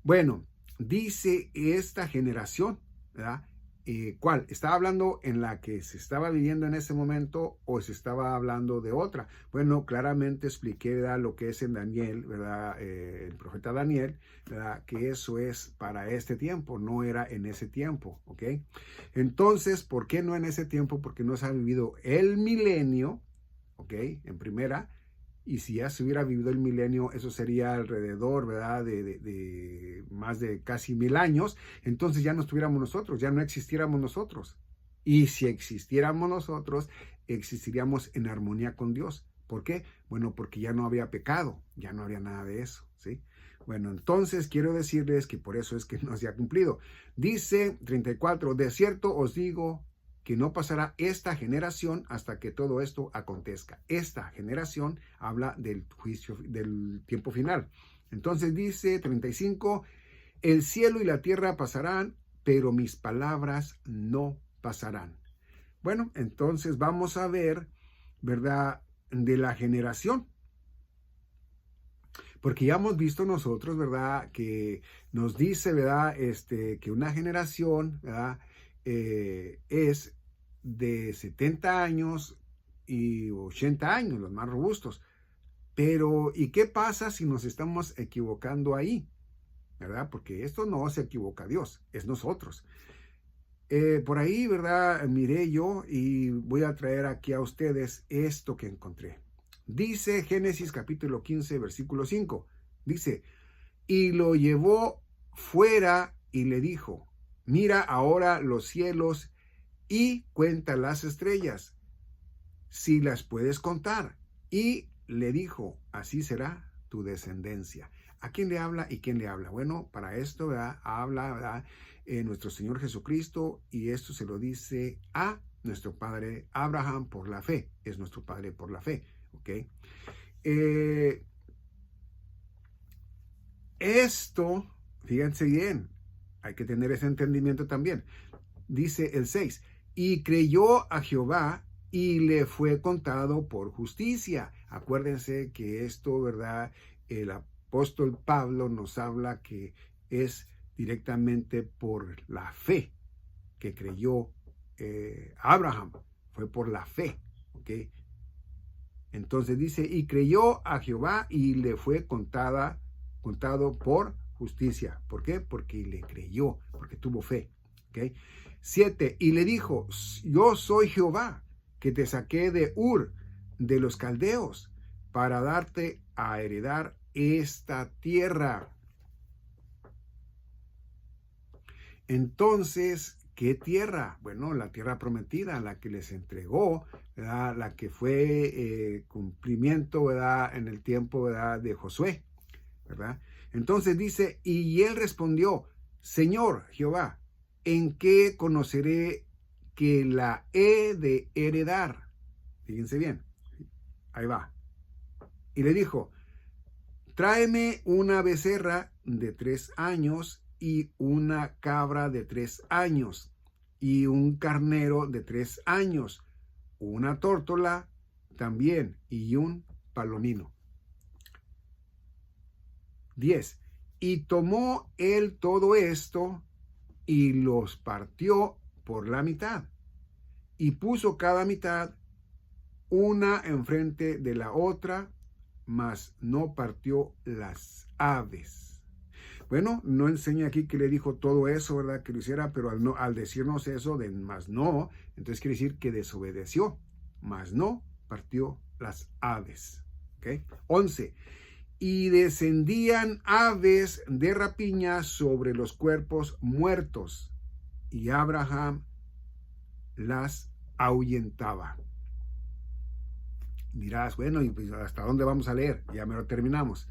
Bueno, dice esta generación, ¿verdad? ¿Cuál? ¿Estaba hablando en la que se estaba viviendo en ese momento o se estaba hablando de otra? Bueno, claramente expliqué, ¿verdad? Lo que es en Daniel, ¿verdad? El profeta Daniel, ¿verdad? Que eso es para este tiempo, no era en ese tiempo, ¿ok? Entonces, ¿por qué no en ese tiempo? Porque no se ha vivido el milenio, ¿ok? En primera. Y si ya se hubiera vivido el milenio, eso sería alrededor, ¿verdad? De más de casi 1000 años. Entonces ya no estuviéramos nosotros, ya no existiéramos nosotros. Y si existiéramos nosotros, existiríamos en armonía con Dios. ¿Por qué? Bueno, porque ya no había pecado, ya no habría nada de eso, ¿sí? Bueno, entonces quiero decirles que por eso es que no se ha cumplido. Dice 34, de cierto os digo que no pasará esta generación hasta que todo esto acontezca. Esta generación habla del juicio, del tiempo final. Entonces dice 35, el cielo y la tierra pasarán, pero mis palabras no pasarán. Bueno, entonces vamos a ver, ¿verdad? De la generación. Porque ya hemos visto nosotros, ¿verdad? Que nos dice, ¿verdad? Que una generación, ¿verdad? Es de 70 años y 80 años, los más robustos. Pero, ¿y qué pasa si nos estamos equivocando ahí? ¿Verdad? Porque esto no se equivoca Dios, es nosotros. Por ahí, ¿verdad? Miré yo y voy a traer aquí a ustedes esto que encontré. Dice Génesis capítulo 15, versículo 5. Dice, y lo llevó fuera y le dijo, mira ahora los cielos y cuenta las estrellas, si las puedes contar. Y le dijo, así será tu descendencia. ¿A quién le habla y quién le habla? Bueno, para esto, ¿verdad? Habla, ¿verdad? Nuestro Señor Jesucristo, y esto se lo dice a nuestro padre Abraham por la fe. Es nuestro padre por la fe, ¿ok? Esto, fíjense bien, hay que tener ese entendimiento también. Dice el 6, y creyó a Jehová y le fue contado por justicia. Acuérdense que esto, ¿verdad? El apóstol Pablo nos habla que es directamente por la fe que creyó Abraham. Fue por la fe, ¿ok? Entonces dice, y creyó a Jehová y le fue contado por justicia. ¿Por qué? Porque le creyó, porque tuvo fe. ¿Okay? 7, y le dijo, yo soy Jehová, que te saqué de Ur, de los caldeos, para darte a heredar esta tierra. Entonces, ¿qué tierra? Bueno, la tierra prometida, la que les entregó, ¿verdad? La que fue cumplimiento, ¿verdad? En el tiempo, ¿verdad? De Josué, ¿verdad? Entonces dice, y él respondió, Señor Jehová, ¿en qué conoceré que la he de heredar? Fíjense bien, ahí va. Y le dijo, tráeme una becerra de 3 años y una cabra de 3 años y un carnero de 3 años, una tórtola también y un palomino. 10. Y tomó él todo esto y los partió por la mitad y puso cada mitad una enfrente de la otra, mas no partió las aves. Bueno, no enseña aquí que le dijo todo eso, ¿verdad? Que lo hiciera, pero al decirnos eso de más no, entonces quiere decir que desobedeció, mas no partió las aves. ¿Okay? 11. Y descendían aves de rapiña sobre los cuerpos muertos, y Abraham las ahuyentaba. Dirás, bueno, ¿y pues hasta dónde vamos a leer? Ya me lo terminamos.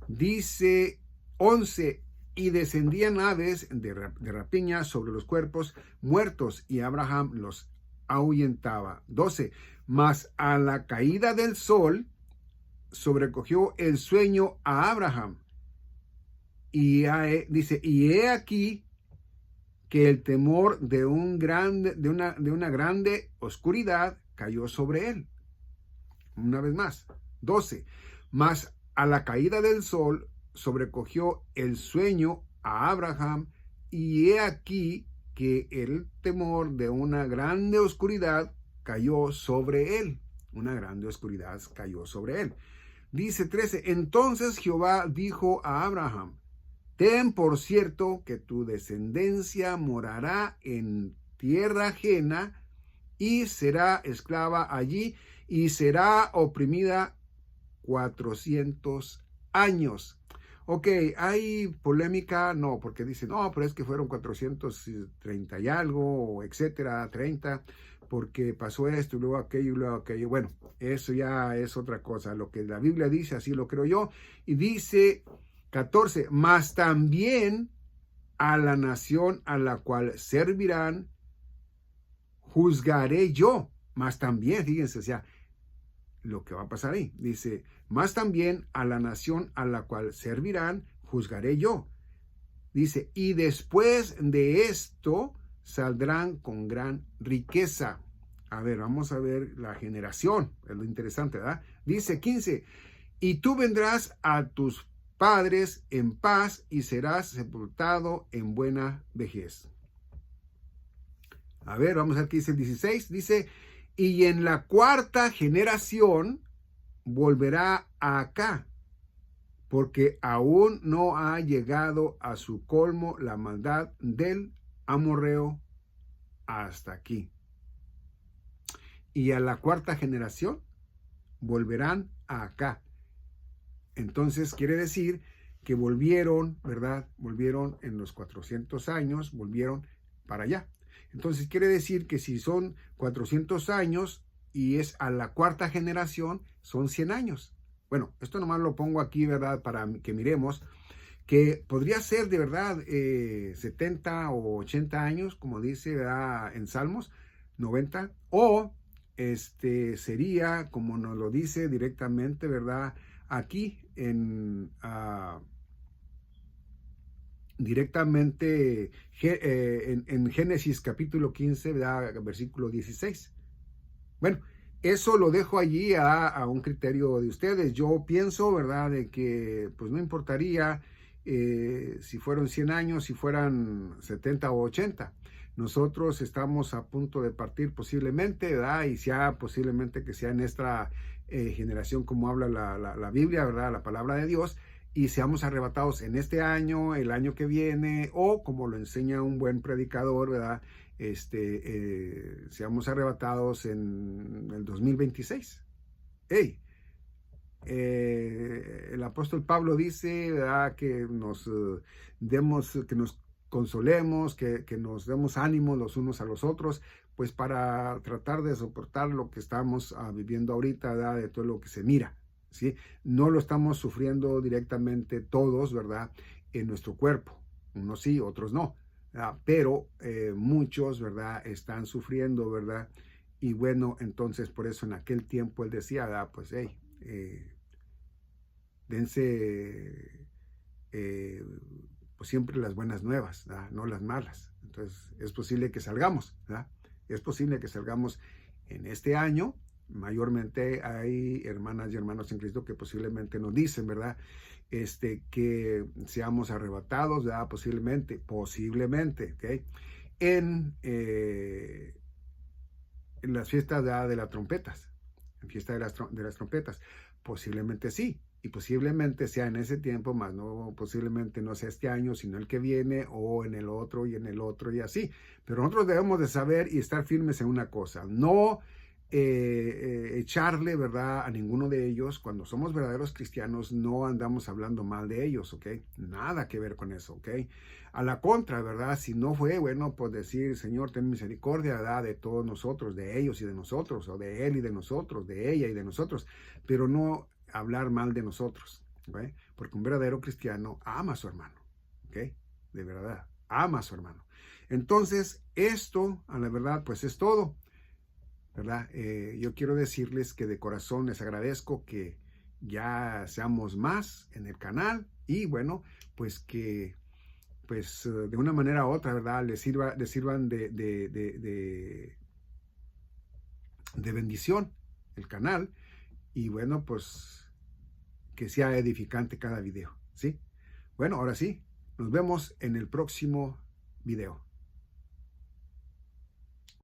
Dice 11, y descendían aves de rapiña sobre los cuerpos muertos, y Abraham los ahuyentaba. 12, mas a la caída del sol sobrecogió el sueño a Abraham. Y dice, y he aquí que el temor de una grande oscuridad cayó sobre él. Una vez más, 12. Mas a la caída del sol sobrecogió el sueño a Abraham, y he aquí que el temor de una grande oscuridad cayó sobre él. Una grande oscuridad cayó sobre él. Dice 13, entonces Jehová dijo a Abraham, ten por cierto que tu descendencia morará en tierra ajena y será esclava allí y será oprimida 400 años. Ok, ¿hay polémica? No, porque dicen, no, pero es que fueron 430 y algo, etcétera, 30, porque pasó esto y luego aquello y luego aquello. Bueno, eso ya es otra cosa. Lo que la Biblia dice, así lo creo yo. Y dice 14, mas también a la nación a la cual servirán, juzgaré yo. Mas también, fíjense, o sea, lo que va a pasar ahí. Dice, más también a la nación a la cual servirán, juzgaré yo. Dice, y después de esto saldrán con gran riqueza. A ver, vamos a ver la generación. Es lo interesante, ¿verdad? Dice 15, y tú vendrás a tus padres en paz y serás sepultado en buena vejez. A ver, vamos a ver qué dice el 16. Dice, y en la 4ª generación volverá acá, porque aún no ha llegado a su colmo la maldad del amorreo hasta aquí. Y a la cuarta generación volverán acá. Entonces quiere decir que volvieron, ¿verdad? Volvieron en los 400 años, volvieron para allá. Entonces quiere decir que si son 400 años y es a la cuarta generación, son 100 años. Bueno, esto nomás lo pongo aquí, ¿verdad? Para que miremos que podría ser de verdad 70 o 80 años, como dice, ¿verdad? En Salmos 90, o sería, como nos lo dice directamente, ¿verdad? Aquí directamente en Génesis capítulo 15, ¿verdad? Versículo 16. Bueno, eso lo dejo allí a un criterio de ustedes. Yo pienso, ¿verdad?, de que pues no importaría si fueron 100 años, si fueran 70 o 80. Nosotros estamos a punto de partir posiblemente, ¿verdad? Y sea posiblemente que sea en esta generación como habla la Biblia, ¿verdad? La palabra de Dios, y seamos arrebatados en este año, el año que viene, o como lo enseña un buen predicador, ¿verdad? Seamos arrebatados en el 2026. ¡Hey! El apóstol Pablo dice, ¿verdad?, que nos demos, que nos consolemos, que nos demos ánimo los unos a los otros, pues para tratar de soportar lo que estamos viviendo ahorita, ¿verdad?, de todo lo que se mira, ¿sí? No lo estamos sufriendo directamente todos, ¿verdad?, en nuestro cuerpo. Unos sí, otros no. Pero muchos, ¿verdad?, están sufriendo, ¿verdad? Y bueno, entonces por eso en aquel tiempo él decía, ¿verdad?, pues, hey, dense pues siempre las buenas nuevas, ¿verdad?, no las malas. Entonces es posible que salgamos, ¿verdad? Es posible que salgamos en este año. Mayormente hay hermanas y hermanos en Cristo que posiblemente nos dicen, ¿verdad?, que seamos arrebatados, ¿verdad? Posiblemente, ¿ok? En las fiestas de las trompetas, en fiesta de las trompetas, posiblemente sí, y posiblemente sea en ese tiempo, más no, posiblemente no sea este año, sino el que viene, o en el otro, y en el otro, y así. Pero nosotros debemos de saber y estar firmes en una cosa, no echarle, ¿verdad?, a ninguno de ellos. Cuando somos verdaderos cristianos, no andamos hablando mal de ellos, ¿ok? Nada que ver con eso, ¿ok? A la contra, ¿verdad? Si no fue, bueno, pues decir, Señor, ten misericordia, ¿verdad?, de todos nosotros, de ellos y de nosotros, o de él y de nosotros, de ella y de nosotros, pero no hablar mal de nosotros, ¿ok? Porque un verdadero cristiano ama a su hermano, ¿ok? De verdad, ama a su hermano. Entonces, esto, a la verdad, pues es todo, ¿verdad? Yo quiero decirles que de corazón les agradezco que ya seamos más en el canal, y bueno, pues que pues de una manera u otra, ¿verdad?, les sirvan de bendición el canal, y bueno, pues que sea edificante cada video, ¿sí? Bueno, ahora sí, nos vemos en el próximo video.